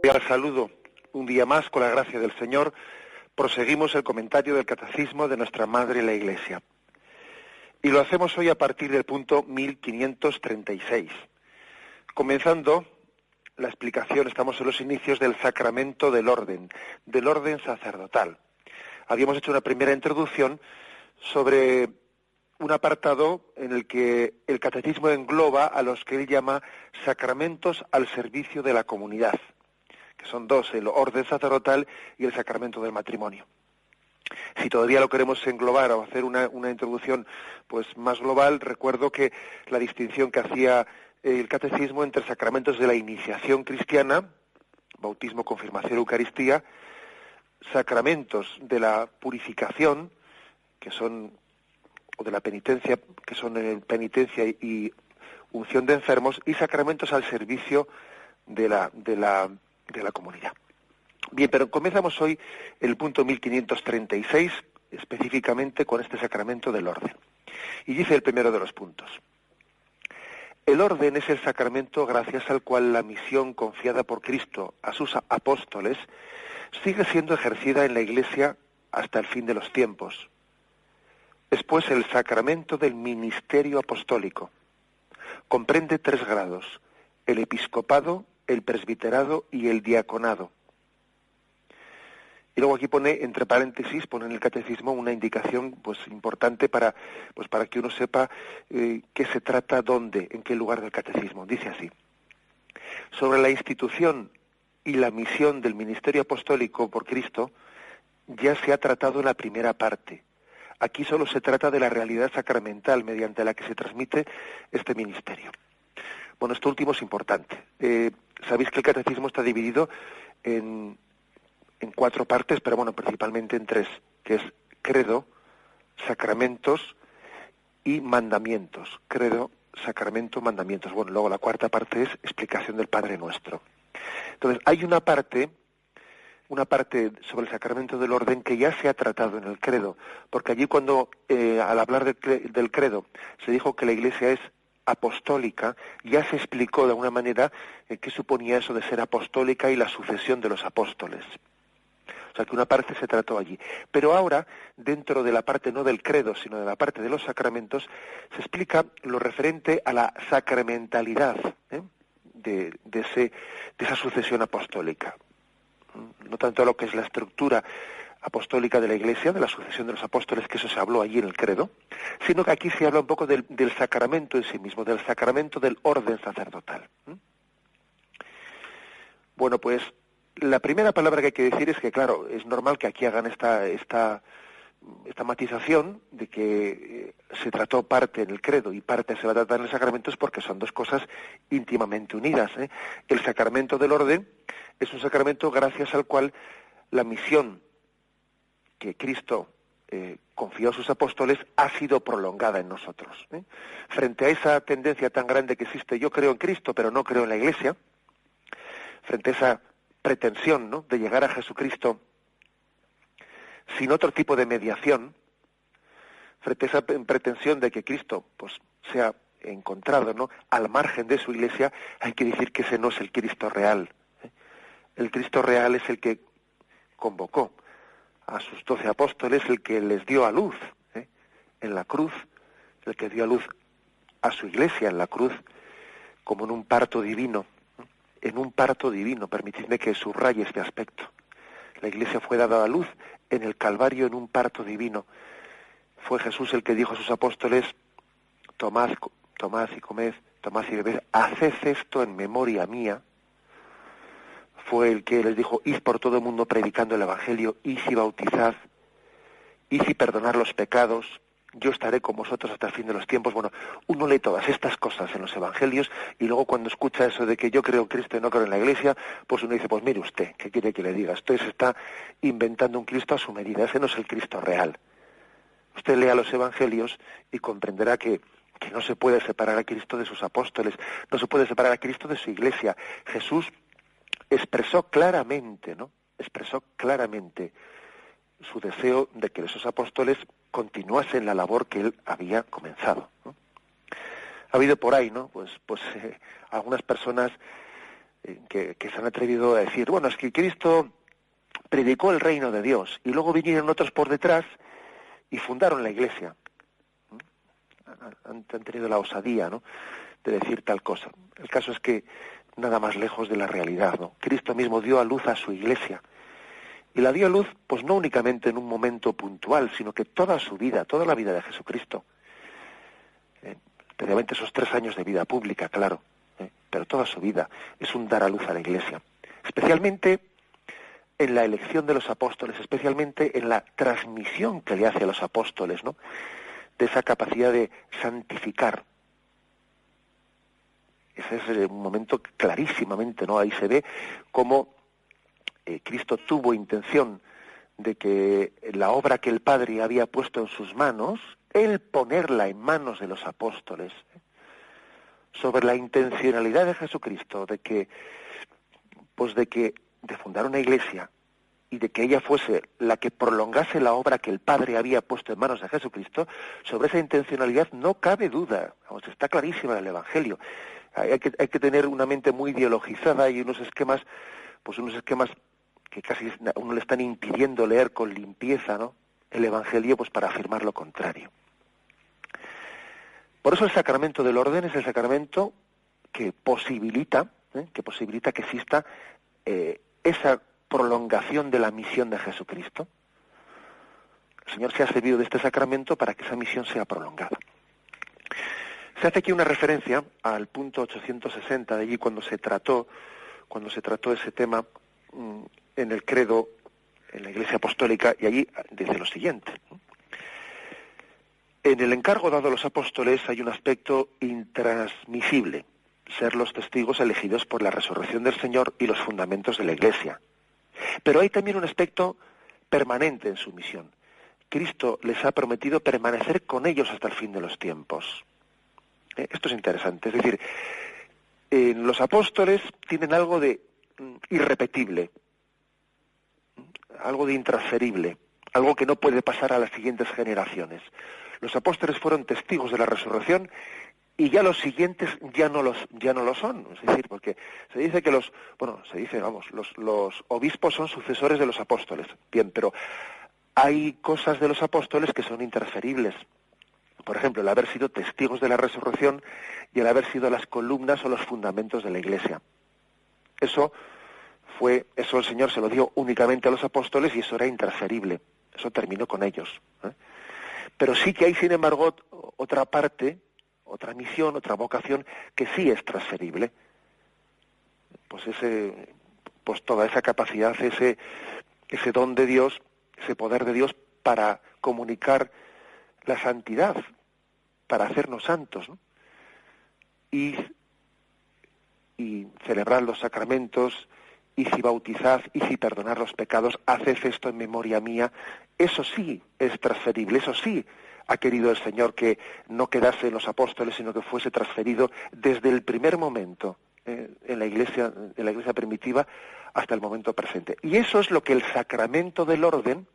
Al saludo. Un día más, con la gracia del Señor, proseguimos el comentario del Catecismo de nuestra Madre la Iglesia. Y lo hacemos hoy a partir del punto 1536. Comenzando la explicación, estamos en los inicios del sacramento del orden sacerdotal. Habíamos hecho una primera introducción sobre un apartado en el que el Catecismo engloba a los que él llama sacramentos al servicio de la comunidad, que son dos, el orden sacerdotal y el sacramento del matrimonio. Si todavía lo queremos englobar o hacer una introducción pues más global, recuerdo que la distinción que hacía el Catecismo entre sacramentos de la iniciación cristiana, bautismo, confirmación, Eucaristía, sacramentos de la purificación, que son, o de la penitencia, que son penitencia y unción de enfermos, y sacramentos al servicio de la comunidad. Bien, pero comenzamos hoy el punto 1536, específicamente con este sacramento del orden. Y dice el primero de los puntos: el orden es el sacramento gracias al cual la misión confiada por Cristo a sus apóstoles sigue siendo ejercida en la Iglesia hasta el fin de los tiempos. Es pues el sacramento del ministerio apostólico. Comprende 3 grados: el episcopado, el presbiterado y el diaconado. Y luego aquí pone, entre paréntesis, pone en el Catecismo una indicación pues importante para que uno sepa qué se trata, dónde, en qué lugar del Catecismo. Dice así: sobre la institución y la misión del ministerio apostólico por Cristo ya se ha tratado en la primera parte. Aquí solo se trata de la realidad sacramental mediante la que se transmite este ministerio. Bueno, esto último es importante. Sabéis que el Catecismo está dividido en 4 partes, pero bueno, principalmente en 3, que es credo, sacramentos y mandamientos. Credo, sacramento, mandamientos. Bueno, luego la 4ª parte es explicación del Padre Nuestro. Entonces, hay una parte sobre el sacramento del orden que ya se ha tratado en el credo, porque allí cuando, al hablar del credo, se dijo que la Iglesia es apostólica, ya se explicó de alguna manera qué suponía eso de ser apostólica y la sucesión de los apóstoles. O sea, que una parte se trató allí. Pero ahora, dentro de la parte no del credo, sino de la parte de los sacramentos, se explica lo referente a la sacramentalidad de esa sucesión apostólica. No tanto a lo que es la estructura apostólica de la Iglesia, de la sucesión de los apóstoles, que eso se habló allí en el credo, sino que aquí se habla un poco del sacramento en sí mismo, del sacramento del orden sacerdotal. Bueno, pues la primera palabra que hay que decir es que, claro, es normal que aquí hagan esta matización de que se trató parte en el credo y parte se va a tratar en el sacramento, es porque son 2 cosas íntimamente unidas. El sacramento del orden es un sacramento gracias al cual la misión que Cristo confió a sus apóstoles ha sido prolongada en nosotros. Frente a esa tendencia tan grande que existe, yo creo en Cristo pero no creo en la Iglesia, frente a esa pretensión, ¿no?, de llegar a Jesucristo sin otro tipo de mediación, frente a esa pretensión de que Cristo pues sea encontrado, ¿no?, al margen de su Iglesia, hay que decir que ese no es el Cristo real. El Cristo real es el que convocó a sus 12 apóstoles, el que les dio a luz en la cruz, el que dio a luz a su Iglesia en la cruz, como en un parto divino. En un parto divino, permitidme que subraye este aspecto. La Iglesia fue dada a luz en el Calvario en un parto divino. Fue Jesús el que dijo a sus apóstoles: tomad y comed, tomad y bebed, haced esto en memoria mía. Fue el que les dijo: id por todo el mundo predicando el Evangelio, id y bautizad, id y perdonad los pecados, yo estaré con vosotros hasta el fin de los tiempos. Bueno, uno lee todas estas cosas en los Evangelios y luego cuando escucha eso de que yo creo en Cristo y no creo en la Iglesia, pues uno dice, pues mire usted, ¿qué quiere que le diga? Usted se está inventando un Cristo a su medida, ese no es el Cristo real. Usted lea los Evangelios y comprenderá que no se puede separar a Cristo de sus apóstoles, no se puede separar a Cristo de su Iglesia. Jesús expresó claramente su deseo de que esos apóstoles continuasen la labor que él había comenzado, ¿no? Ha habido por ahí, ¿no? Pues algunas personas que se han atrevido a decir, bueno, es que Cristo predicó el reino de Dios y luego vinieron otros por detrás y fundaron la Iglesia. Han tenido la osadía, ¿no?, de decir tal cosa. El caso es que nada más lejos de la realidad, ¿no? Cristo mismo dio a luz a su Iglesia. Y la dio a luz, pues no únicamente en un momento puntual, sino que toda su vida, toda la vida de Jesucristo. Especialmente esos 3 años de vida pública, claro. Pero toda su vida es un dar a luz a la Iglesia. Especialmente en la elección de los apóstoles, especialmente en la transmisión que le hace a los apóstoles, ¿no?, de esa capacidad de santificar. Ese es un momento clarísimamente, ¿no? Ahí se ve cómo Cristo tuvo intención de que la obra que el Padre había puesto en sus manos, él ponerla en manos de los apóstoles, sobre la intencionalidad de Jesucristo de fundar una iglesia y de que ella fuese la que prolongase la obra que el Padre había puesto en manos de Jesucristo. Sobre esa intencionalidad no cabe duda. Vamos, está clarísima en el Evangelio. Hay que tener una mente muy ideologizada y unos esquemas que casi a uno le están impidiendo leer con limpieza, ¿no?, el Evangelio, pues para afirmar lo contrario. Por eso el sacramento del orden es el sacramento que posibilita que exista esa prolongación de la misión de Jesucristo. El Señor se ha servido de este sacramento para que esa misión sea prolongada. Se hace aquí una referencia al punto 860 de allí cuando se trató ese tema en el credo, en la Iglesia Apostólica, y allí dice lo siguiente: en el encargo dado a los apóstoles hay un aspecto intransmisible, ser los testigos elegidos por la resurrección del Señor y los fundamentos de la Iglesia. Pero hay también un aspecto permanente en su misión. Cristo les ha prometido permanecer con ellos hasta el fin de los tiempos. Esto es interesante. Es decir, los apóstoles tienen algo de irrepetible, algo de intransferible, algo que no puede pasar a las siguientes generaciones. Los apóstoles fueron testigos de la resurrección y ya los siguientes ya no lo son. Es decir, porque se dice que los obispos son sucesores de los apóstoles. Bien, pero hay cosas de los apóstoles que son intransferibles. Por ejemplo, el haber sido testigos de la resurrección y el haber sido las columnas o los fundamentos de la Iglesia. Eso el Señor se lo dio únicamente a los apóstoles y eso era intransferible. Eso terminó con ellos. Pero sí que hay, sin embargo, otra parte, otra misión, otra vocación que sí es transferible. Pues toda esa capacidad, ese don de Dios, ese poder de Dios para comunicar la santidad, para hacernos santos, ¿no?, y celebrar los sacramentos, y si bautizad, y si perdonad los pecados, haced esto en memoria mía. Eso sí es transferible, eso sí ha querido el Señor que no quedase en los apóstoles, sino que fuese transferido desde el primer momento en la Iglesia primitiva hasta el momento presente. Y eso es lo que el sacramento del orden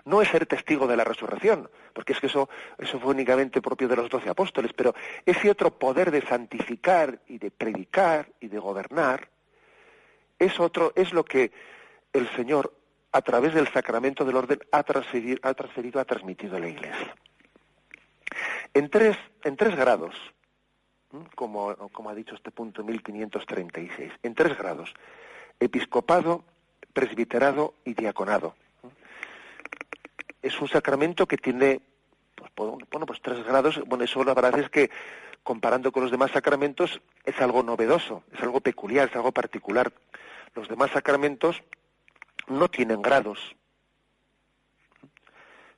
no es ser testigo de la resurrección, porque es que eso fue únicamente propio de los 12 apóstoles, pero ese otro poder de santificar y de predicar y de gobernar, es lo que el Señor, a través del sacramento del orden, ha transmitido a la Iglesia. En tres grados, como ha dicho este punto 1536, en 3 grados: episcopado, presbiterado y diaconado. Es un sacramento que tiene, pues 3 grados. Bueno, eso la verdad es que, comparando con los demás sacramentos, es algo novedoso, es algo peculiar, es algo particular. Los demás sacramentos no tienen grados.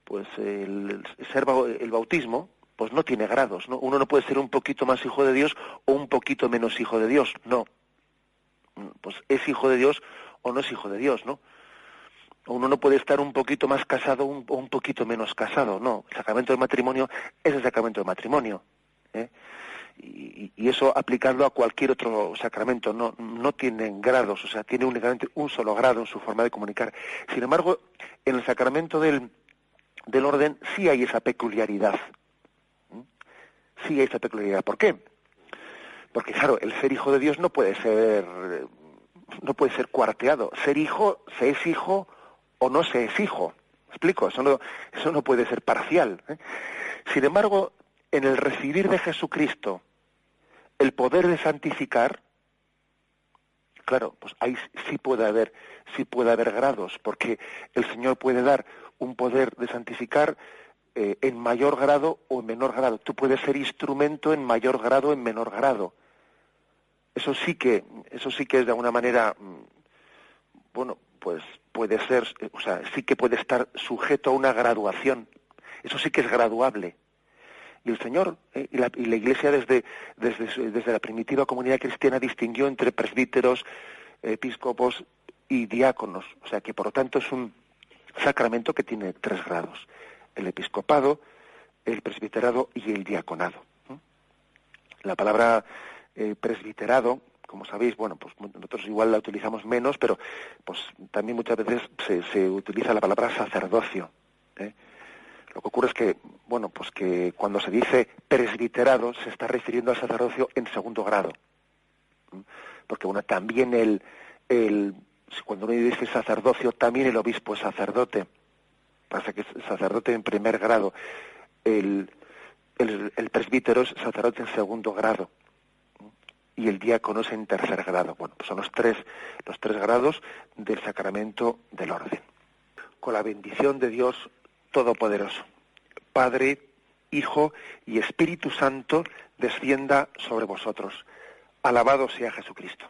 Pues el bautismo, pues no tiene grados, ¿no? Uno no puede ser un poquito más hijo de Dios o un poquito menos hijo de Dios, no. Pues es hijo de Dios o no es hijo de Dios, ¿no? Uno no puede estar un poquito más casado o un poquito menos casado, no. El sacramento del matrimonio es el sacramento del matrimonio, ¿eh? Y eso aplicarlo a cualquier otro sacramento, no tienen grados, o sea, tiene únicamente un solo grado en su forma de comunicar. Sin embargo, en el sacramento del orden sí hay esa peculiaridad. Sí hay esa peculiaridad. ¿Por qué? Porque, claro, el ser hijo de Dios no puede ser no puede ser cuarteado. Ser hijo, se es hijo o no se es hijo. ¿Me explico? Eso no puede ser parcial, ¿eh? Sin embargo, en el recibir de Jesucristo el poder de santificar, claro, pues ahí sí puede haber grados, porque el Señor puede dar un poder de santificar en mayor grado o en menor grado. Tú puedes ser instrumento en mayor grado o en menor grado. Eso sí que es de alguna manera, bueno, pues puede ser, o sea, sí que puede estar sujeto a una graduación. Eso sí que es graduable. Y el Señor y la Iglesia desde la primitiva comunidad cristiana distinguió entre presbíteros, episcopos y diáconos. O sea que por lo tanto es un sacramento que tiene 3 grados: el episcopado, el presbiterado y el diaconado. La palabra presbiterado, como sabéis, bueno, pues nosotros igual la utilizamos menos, pero pues también muchas veces se utiliza la palabra sacerdocio, ¿eh? Lo que ocurre es que, bueno, pues que cuando se dice presbiterado se está refiriendo al sacerdocio en segundo grado. Porque, bueno, también cuando uno dice sacerdocio, también el obispo es sacerdote. Pasa que es sacerdote en primer grado. El presbítero es sacerdote en segundo grado. Y el diácono es en tercer grado. Bueno, pues son los tres grados del sacramento del orden. Con la bendición de Dios Todopoderoso, Padre, Hijo y Espíritu Santo, descienda sobre vosotros. Alabado sea Jesucristo.